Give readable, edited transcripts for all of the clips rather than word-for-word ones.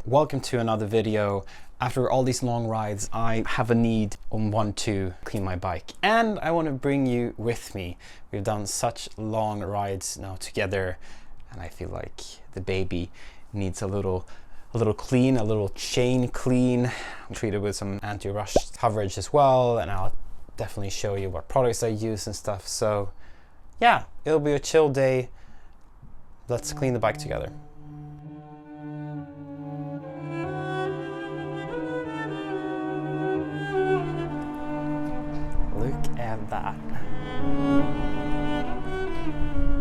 Welcome to another video. After all these long rides, I have a need and want to clean my bike, and I want to bring you with me. We've done such long rides now together, and I feel like the baby needs a little clean, a little chain clean. I'm treated with some anti-rust coverage as well, and I'll definitely show you what products I use and stuff. So yeah, it'll be a chill day. Let's clean the bike together. Look at that.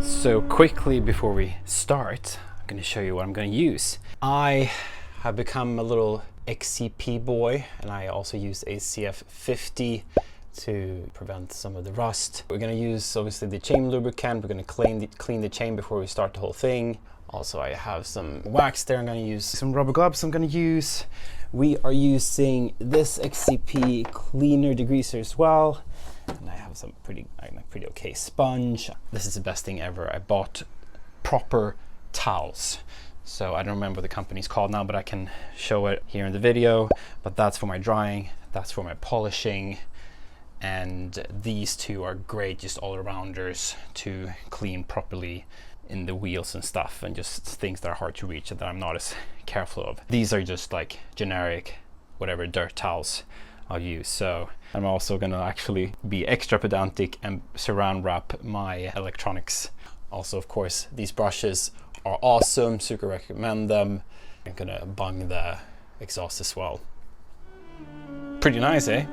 So quickly before we start, I'm going to show you what I'm going to use. I have become a little XCP boy, and I also use a CF50 to prevent some of the rust. We're going to use obviously the chain lubricant. We're going to clean the chain before we start the whole thing. Also, I have some wax there. I'm going to use some rubber gloves. I'm going to use. We are using this XCP cleaner degreaser as well, and I have some pretty okay sponge. This is the best thing ever. I bought proper towels. So I don't remember what the company's called now, but I can show it here in the video. But that's for my drying, that's for my polishing, and these two are great, just all-arounders to clean properly in the wheels and stuff, and just things that are hard to reach and that I'm not as careful of. These are just like generic, whatever dirt towels I'll use. So I'm also gonna actually be extra pedantic and saran wrap my electronics. Also, of course, these brushes are awesome, super recommend them. I'm gonna bung the exhaust as well. Pretty nice, eh?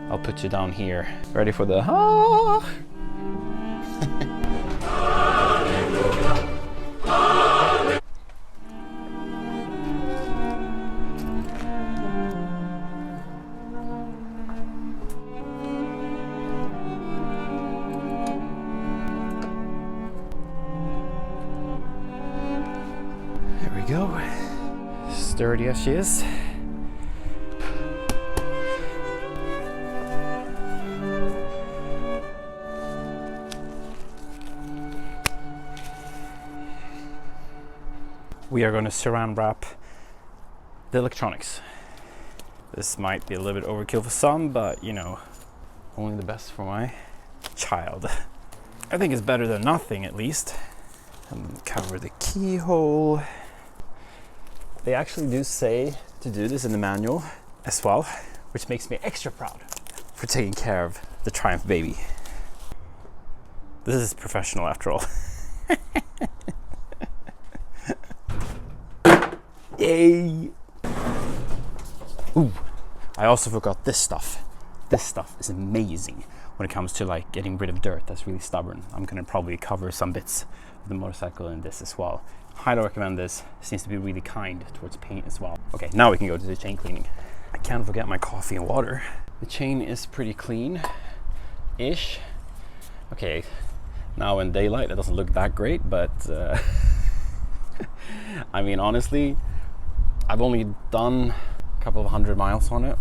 I'll put you down here. Ready for the There we go. Sturdy as she is. We are going to saran wrap the electronics. This might be a little bit overkill for some, but you know, only the best for my child. I think it's better than nothing, at least. And cover the keyhole. They actually do say to do this in the manual as well, which makes me extra proud for taking care of the Triumph baby. This is professional after all. Yay! Ooh, I also forgot this stuff. This stuff is amazing when it comes to like getting rid of dirt that's really stubborn. I'm gonna probably cover some bits of the motorcycle in this as well. Highly recommend this. It seems to be really kind towards paint as well. Okay, now we can go to the chain cleaning. I can't forget my coffee and water. The chain is pretty clean-ish. Okay, now in daylight it doesn't look that great, but I mean, honestly, I've only done a couple of 100 miles on it,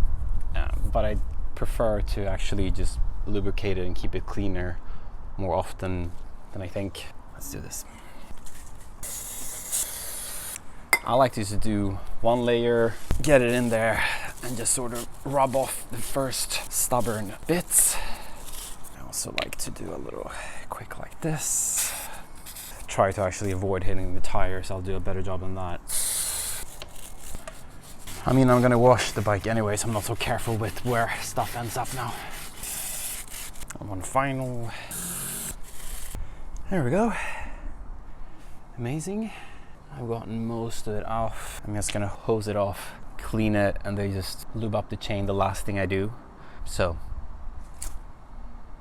but I prefer to actually just lubricate it and keep it cleaner more often than I think. Let's do this. I like to just do one layer, get it in there, and just sort of rub off the first stubborn bits. I also like to do a little quick like this. Try to actually avoid hitting the tires. I'll do a better job than that. I mean, I'm gonna wash the bike anyway, so I'm not so careful with where stuff ends up now. One final. There we go. Amazing. I've gotten most of it off. I'm just gonna hose it off, clean it, and then just lube up the chain, the last thing I do. So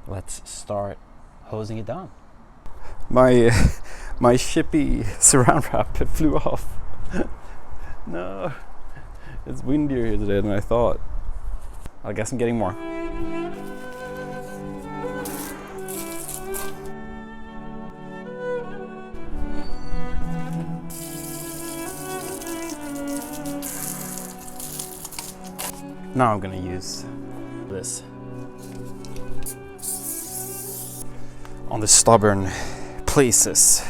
let's start hosing it down. My shippy saran wrap flew off. No. It's windier here today than I thought. I guess I'm getting more. Now I'm gonna use this on the stubborn places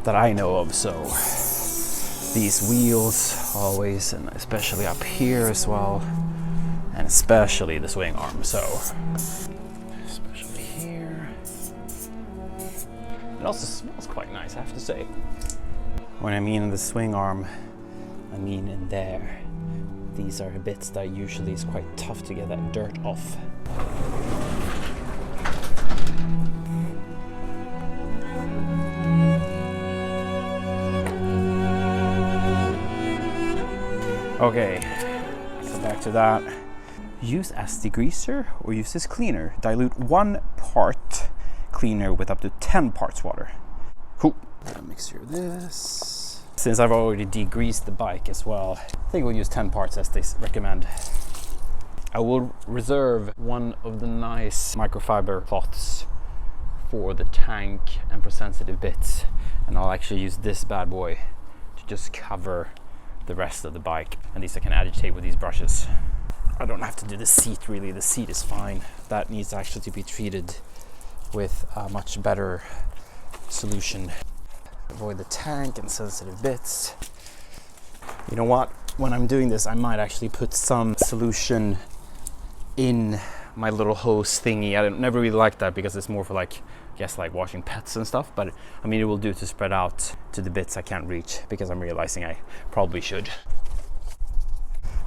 that I know of, so these wheels always, and especially up here as well, and especially the swing arm. So especially here. It also smells quite nice, I have to say. When I mean in the swing arm, I mean in there. These are the bits that usually is quite tough to get that dirt off. Okay, so back to that. Use as degreaser or use as cleaner. Dilute 1 part cleaner with up to 10 parts water. Cool. A mixture of this. Since I've already degreased the bike as well, I think we'll use 10 parts as they recommend. I will reserve one of the nice microfiber cloths for the tank and for sensitive bits, and I'll actually use this bad boy to just cover the rest of the bike, and these I can agitate with these brushes. I don't have to do the seat really, the seat is fine. That needs actually to be treated with a much better solution. Avoid the tank and sensitive bits. You know what, when I'm doing this I might actually put some solution in my little hose thingy. I never really like that because it's more for like, I guess like washing pets and stuff, but I mean it will do to spread out to the bits I can't reach, because I'm realizing I probably should.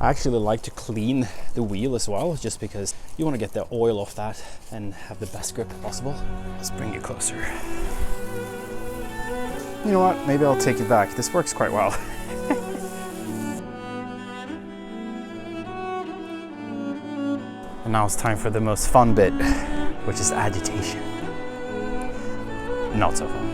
I actually like to clean the wheel as well, just because you want to get the oil off that and have the best grip possible. Let's bring it closer. You know what, maybe I'll take it back. This works quite well. And now it's time for the most fun bit, which is agitation. Not so fun.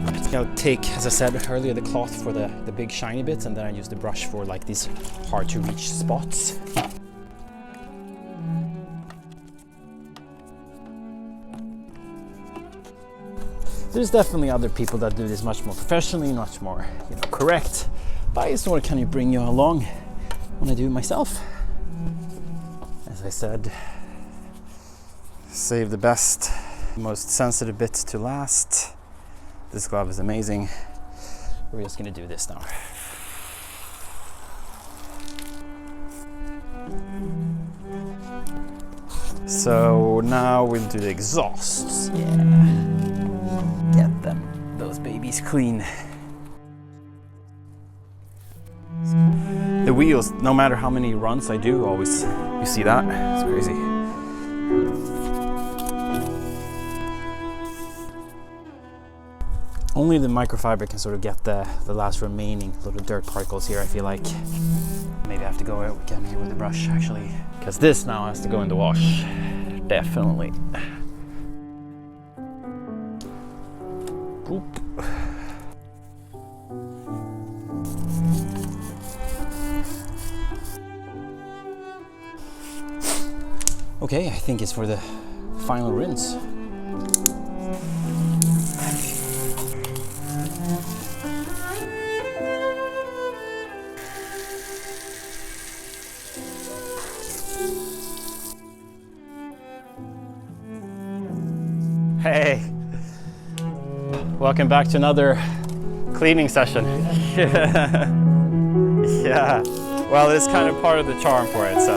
I'm just gonna take, as I said earlier, the cloth for the big shiny bits, and then I use the brush for like these hard to reach spots. There's definitely other people that do this much more professionally, much more, you know, correct. But I just want to kind of bring you along when I do it myself. As I said, save the best, most sensitive bits to last. This glove is amazing. We're just gonna do this now. So now we'll do the exhausts. Yeah. Get them, those babies, clean. The wheels, no matter how many runs I do, always, you see that? It's crazy. Only the microfiber can sort of get the last remaining little dirt particles here, I feel like. Maybe I have to go out again here with the brush, actually. Because this now has to go in the wash. Definitely. Oop. Okay, I think it's for the final rinse. Hey, welcome back to another cleaning session. Yeah, well, it's kind of part of the charm for it, so.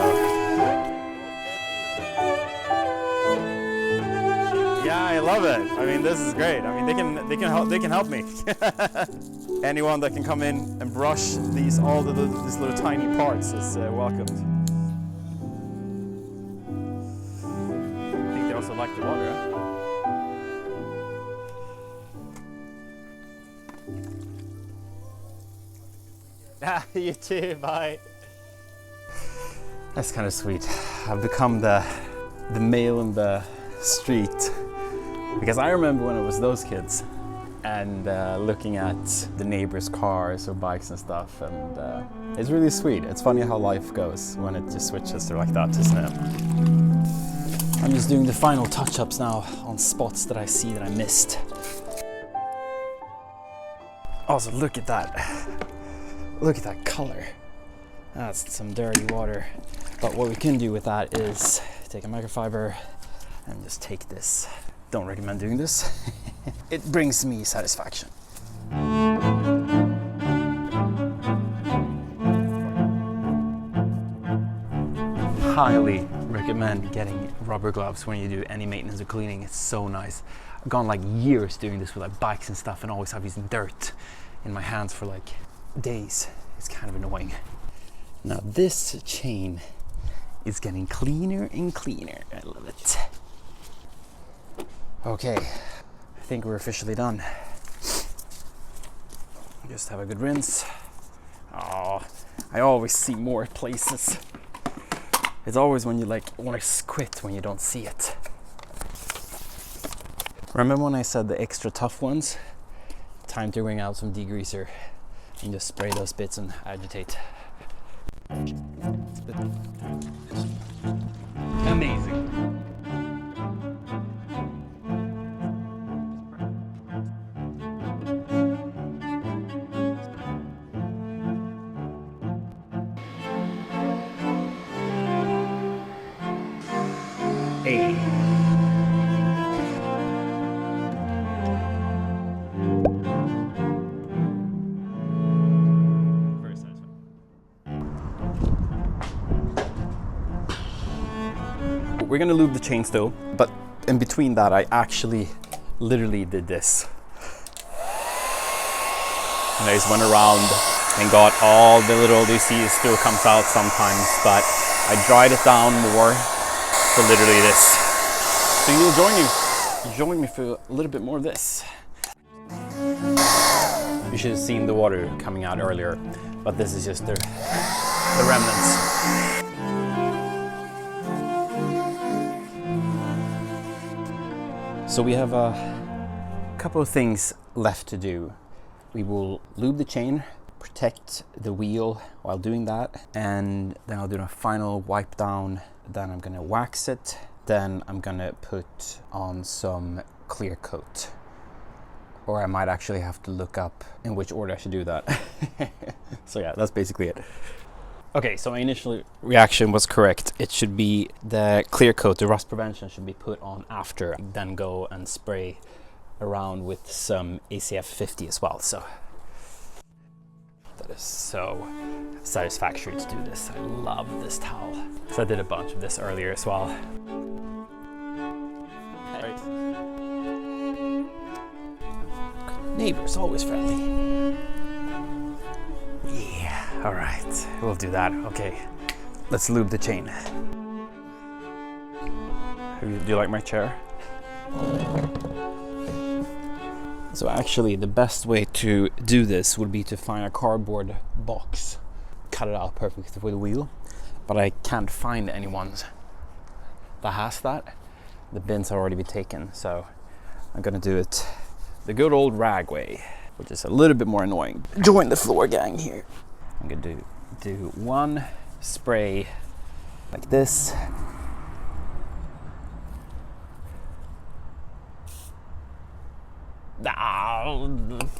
Yeah, I love it. I mean, this is great. I mean, they can help me. Anyone that can come in and brush these little tiny parts is welcomed. I think they also like the water. Huh? Ah, you too. Bye. That's kind of sweet. I've become the male in the street. Because I remember when it was those kids and looking at the neighbors' cars or bikes and stuff, and it's really sweet. It's funny how life goes when it just switches to like that, isn't it? I'm just doing the final touch-ups now on spots that I see that I missed. Also, look at that. Look at that color. That's some dirty water. But what we can do with that is take a microfiber and just take this. Don't recommend doing this. it brings me satisfaction. Highly recommend getting rubber gloves when you do any maintenance or cleaning. It's so nice. I've gone like years doing this with like bikes and stuff and always have using dirt in my hands for like days. It's kind of annoying. Now this chain is getting cleaner and cleaner. I love it. Okay, I think we're officially done. Just have a good rinse. Oh, I always see more places. It's always when you like want to quit when you don't see it. Remember when I said the extra tough ones? Time to wring out some degreaser and just spray those bits and agitate. Amazing. Hey. Very satisfying. We're gonna lube the chain still, but in between that I actually literally did this. And I just went around and got all the little, you see it still comes out sometimes, but I dried it down more. So literally this. So you'll join me for a little bit more of this. You should have seen the water coming out earlier, but this is just the remnants. So we have a couple of things left to do. We will lube the chain, protect the wheel while doing that, and then I'll do a final wipe down. Then I'm gonna wax it. Then I'm gonna put on some clear coat. Or I might actually have to look up in which order I should do that. So yeah, that's basically it. Okay, so my initial reaction was correct. It should be the clear coat, the rust prevention should be put on after. Then go and spray around with some ACF 50 as well. So that is so satisfactory to do this. I love this towel. So I did a bunch of this earlier as well. Right. Neighbors, always friendly. Yeah, all right, we'll do that. Okay, let's lube the chain. Do you like my chair? So actually the best way to do this would be to find a cardboard box, cut it out perfectly with a wheel, but I can't find anyone that has that. The bins have already been taken, so I'm gonna do it the good old rag way, which is a little bit more annoying. Join the floor gang here. I'm gonna do one spray like this.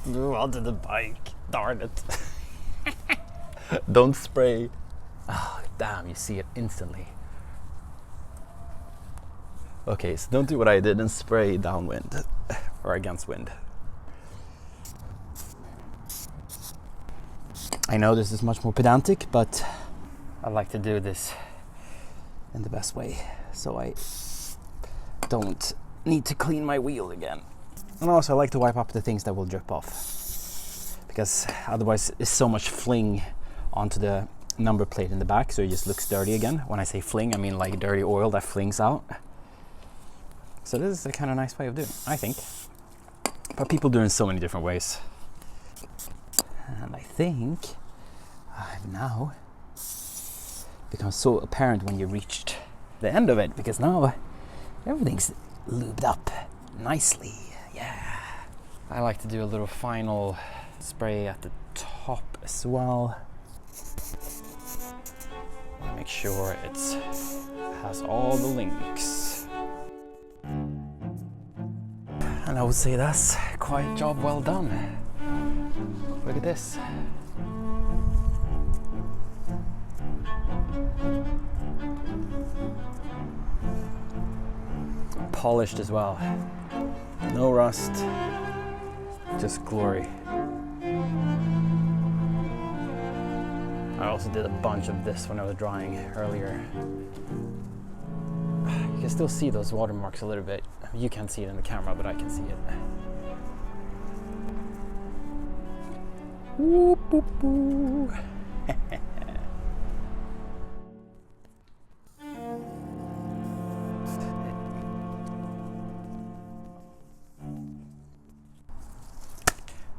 Onto the bike, darn it. Don't spray. Oh, damn, you see it instantly. Okay, so don't do what I did and spray downwind or against wind. I know this is much more pedantic, but I like to do this in the best way so I don't need to clean my wheel again. And also I like to wipe up the things that will drip off, because otherwise it's so much fling onto the number plate in the back, so it just looks dirty again. When I say fling, I mean like dirty oil that flings out. So this is a kind of nice way of doing it, I think. But people do it in so many different ways. And I think I've now become so apparent when you reached the end of it, because now everything's lubed up nicely. Yeah. I like to do a little final spray at the top as well. Make sure it has all the links. And I would say that's quite a job well done. Look at this. Polished as well. No rust, just glory. I also did a bunch of this when I was drying earlier. You can still see those watermarks a little bit. You can't see it in the camera, but I can see it. Whoop, whoop, whoop.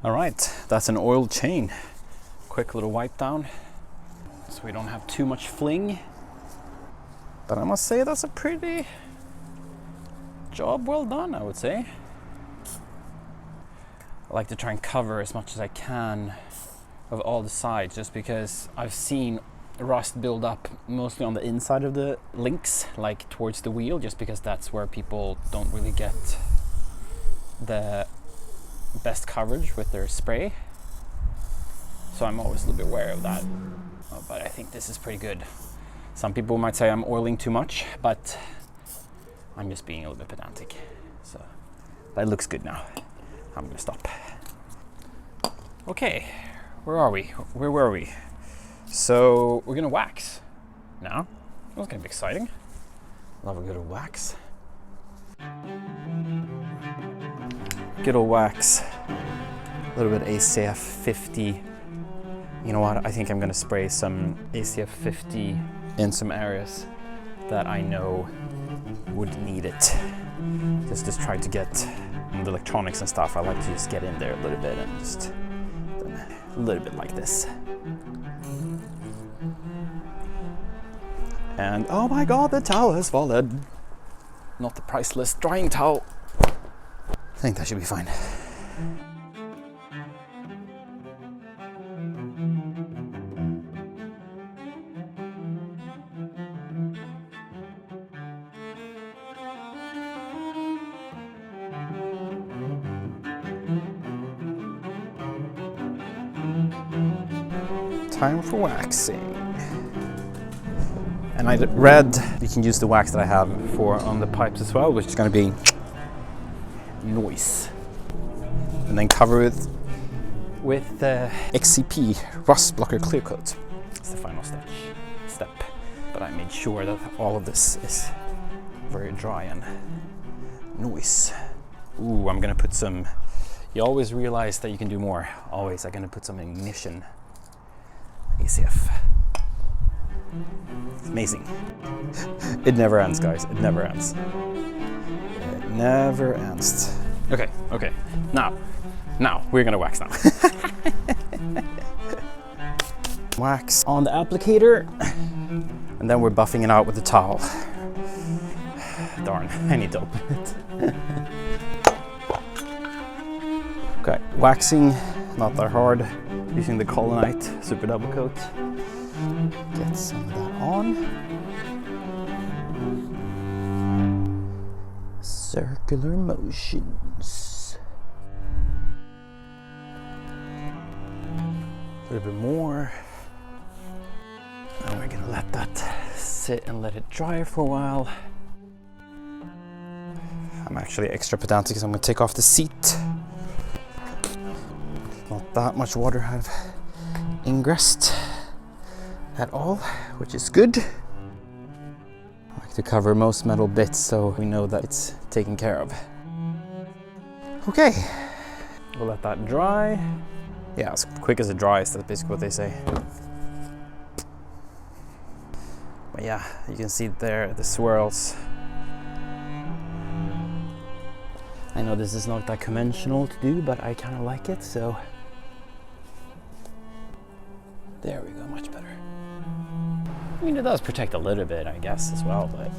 All right, that's an oil chain. Quick little wipe down, so we don't have too much fling. But I must say that's a pretty job well done, I would say. I like to try and cover as much as I can of all the sides, just because I've seen rust build up mostly on the inside of the links, like towards the wheel, just because that's where people don't really get the best coverage with their spray. So I'm always a little bit wary of that. But I think this is pretty good. Some people might say I'm oiling too much, but I'm just being a little bit pedantic. So that looks good now. I'm gonna stop. Okay, where are we? Where were we? So we're gonna wax now. That's gonna be exciting. Love a good old wax. Good old wax. A little bit ACF 50. You know what? I think I'm gonna spray some ACF 50 in some areas that I know would need it. Just try to get the electronics and stuff. I like to just get in there a little bit and just a little bit like this. And oh my god, the towel has fallen. Not the priceless drying towel. I think that should be fine. Time for waxing. And I read you can use the wax that I have for on the pipes as well, which is going to be noise. And then cover it with the XCP rust blocker clear coat. It's the final step. But I made sure that all of this is very dry and noise. Ooh, I'm gonna put some. You always realize that you can do more. Always, I'm gonna put some ignition. ACF. It's amazing. It never ends, guys. It never ends. It never ends. Okay. Now we're gonna wax now. Wax on the applicator, and then we're buffing it out with the towel. Darn, I need to open it. Okay, waxing, not that hard. Using the Colonite Super Double Coat. Get some of that on. Circular motions. A little bit more. And we're gonna let that sit and let it dry for a while. I'm actually extra pedantic because I'm gonna take off the seat. Not that much water have ingressed at all, which is good. I like to cover most metal bits so we know that it's taken care of. Okay, we'll let that dry. Yeah, as quick as it dries, that's basically what they say. But yeah, you can see there the swirls. I know this is not that conventional to do, but I kind of like it, so. There we go, much better. I mean, it does protect a little bit, I guess, as well, but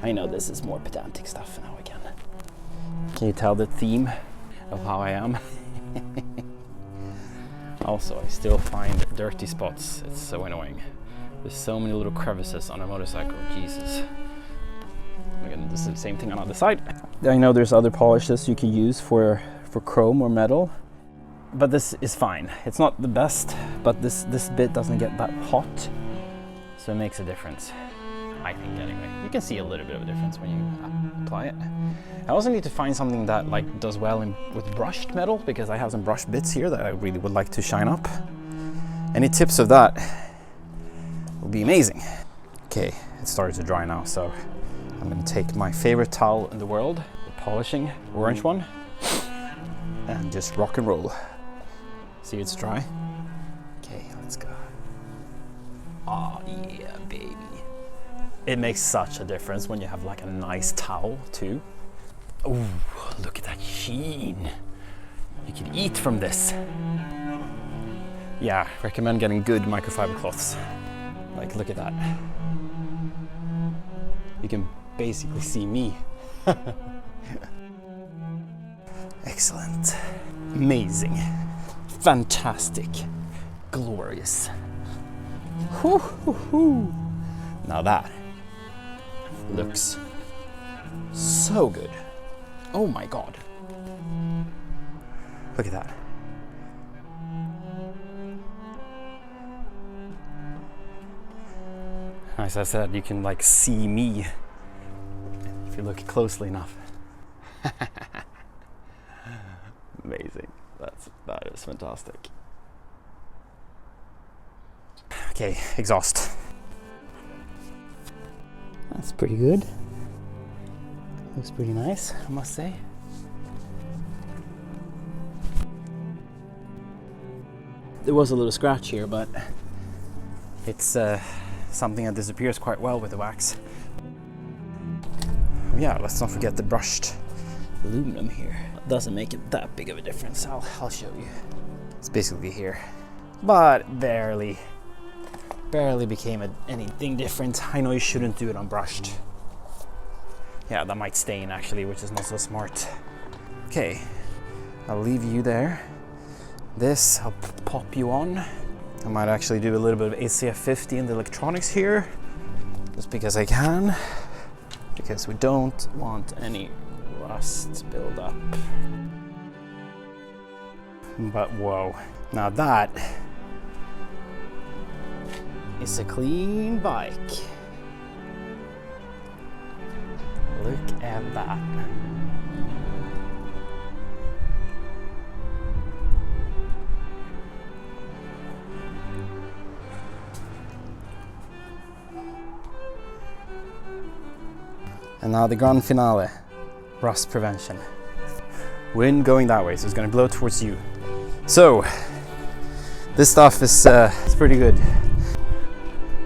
I know this is more pedantic stuff now again. Can you tell the theme of how I am? Also, I still find dirty spots. It's so annoying. There's so many little crevices on a motorcycle, Jesus. Again, this is the same thing on the other side. I know there's other polishes you can use for chrome or metal, but this is fine. It's not the best, but this bit doesn't get that hot, so it makes a difference. I think anyway. You can see a little bit of a difference when you apply it. I also need to find something that like does well with brushed metal, because I have some brushed bits here that I really would like to shine up. Any tips of that would be amazing. Okay, it started to dry now, so I'm gonna take my favorite towel in the world, the polishing orange one, and just rock and roll. See, it's dry. Okay, let's go. Oh yeah, baby. It makes such a difference when you have like a nice towel too. Ooh, look at that sheen. You can eat from this. Yeah, recommend getting good microfiber cloths. Like, look at that. You can basically see me. Excellent. Amazing. Fantastic. Glorious. Whoo, hoo, hoo. Now that looks so good. Oh my God. Look at that. As I said, you can like see me if you look closely enough. Amazing. That is fantastic. Okay, exhaust. That's pretty good. Looks pretty nice, I must say. There was a little scratch here, but it's something that disappears quite well with the wax. Yeah, let's not forget the brushed aluminum here. It doesn't make it that big of a difference. I'll show you. It's basically here, but barely became anything different. I know you shouldn't do it unbrushed. Yeah, that might stain actually, which is not so smart. Okay, I'll leave you there. This, I'll pop you on. I might actually do a little bit of ACF 50 in the electronics here, just because I can, because we don't want any rust build up. But whoa, now that is a clean bike. Look at that. And now the grand finale, rust prevention. Wind going that way, so it's gonna blow towards you. So, this stuff is pretty good.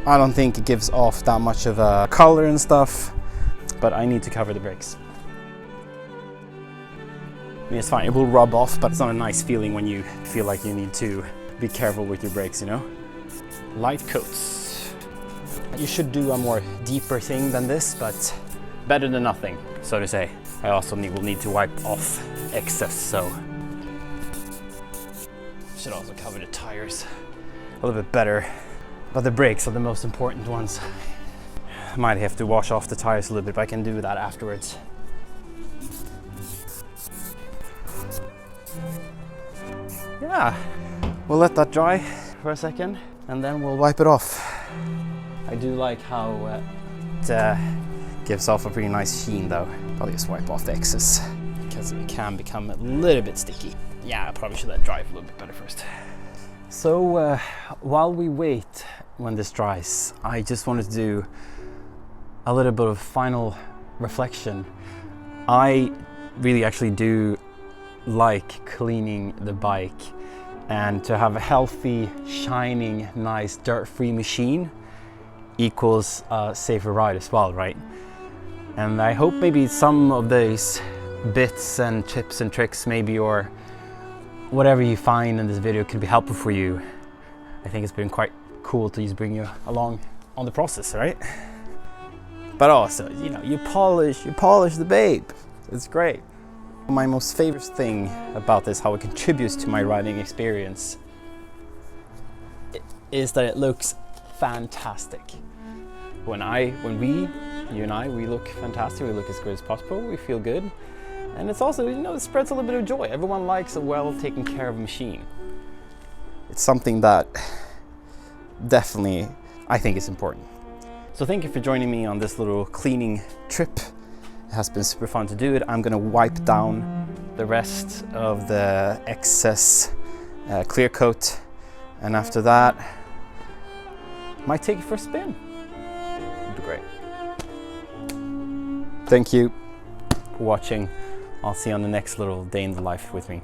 I don't think it gives off that much of a color and stuff, but I need to cover the brakes. I mean, it's fine, it will rub off, but it's not a nice feeling when you feel like you need to be careful with your brakes, you know? Light coats. You should do a more deeper thing than this, but better than nothing, so to say. I also will need to wipe off excess, so. Should also cover the tires a little bit better. But the brakes are the most important ones. I might have to wash off the tires a little bit, but I can do that afterwards. Yeah, we'll let that dry for a second and then we'll wipe it off. I do like how it gives off a pretty nice sheen though. I'll just wipe off the excess because it can become a little bit sticky. Yeah, I probably should let it dry a little bit better first. So while we wait when this dries, I just wanted to do a little bit of final reflection. I really actually do like cleaning the bike, and to have a healthy, shining, nice, dirt-free machine equals a safer ride as well, right? And I hope maybe some of those bits and tips and tricks maybe, or whatever you find in this video, can be helpful for you. I think it's been quite cool to just bring you along on the process, right? But also, you know, you polish the babe. It's great. My most favorite thing about this, how it contributes to my riding experience, is that it looks fantastic. When you and I, we look fantastic, we look as good as possible, we feel good. And it's also, you know, it spreads a little bit of joy. Everyone likes a well taken care of machine. It's something that definitely I think is important. So thank you for joining me on this little cleaning trip. It has been super fun to do it. I'm gonna wipe down the rest of the excess clear coat, and after that, might take it for a spin. It'd be great. Thank you for watching. I'll see you on the next little day in the life with me.